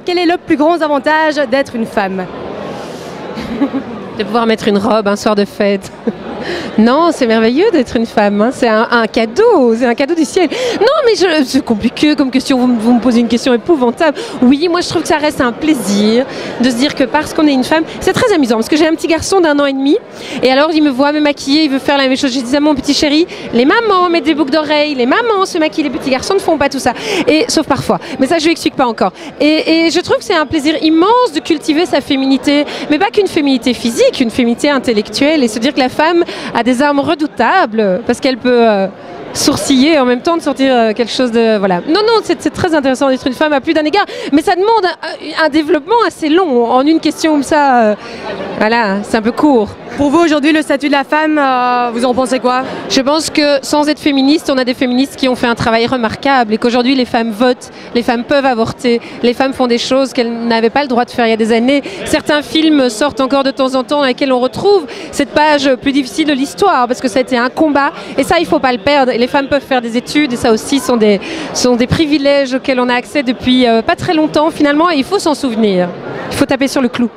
quel est le plus grand avantage d'être une femme? De pouvoir mettre une robe un soir de fête. Non, c'est merveilleux d'être une femme, hein. C'est un cadeau du ciel. Non, mais c'est compliqué comme question, vous me posez une question épouvantable. Oui, moi je trouve que ça reste un plaisir de se dire que parce qu'on est une femme, c'est très amusant, parce que j'ai un petit garçon d'1 an et demi, et alors il me voit me maquiller, il veut faire la même chose. Je dis à mon petit chéri, les mamans mettent des boucles d'oreilles, les mamans se maquillent, les petits garçons ne font pas tout ça, et sauf parfois, mais ça je lui explique pas encore. Et je trouve que c'est un plaisir immense de cultiver sa féminité, mais pas qu'une féminité physique, une féminité intellectuelle, et se dire que la femme a des armes redoutables parce qu'elle peut sourciller et en même temps de sortir quelque chose de... Voilà. Non, c'est très intéressant d'être une femme à plus d'un égard, mais ça demande un développement assez long. En une question comme ça, voilà, c'est un peu court. Pour vous, aujourd'hui, le statut de la femme, vous en pensez quoi? Je pense que sans être féministe, on a des féministes qui ont fait un travail remarquable et qu'aujourd'hui, les femmes votent, les femmes peuvent avorter, les femmes font des choses qu'elles n'avaient pas le droit de faire il y a des années. Certains films sortent encore de temps en temps dans lesquels on retrouve cette page plus difficile de l'histoire parce que ça a été un combat et ça, il ne faut pas le perdre. Et les femmes peuvent faire des études et ça aussi sont des privilèges auxquels on a accès depuis pas très longtemps finalement et il faut s'en souvenir. Il faut taper sur le clou.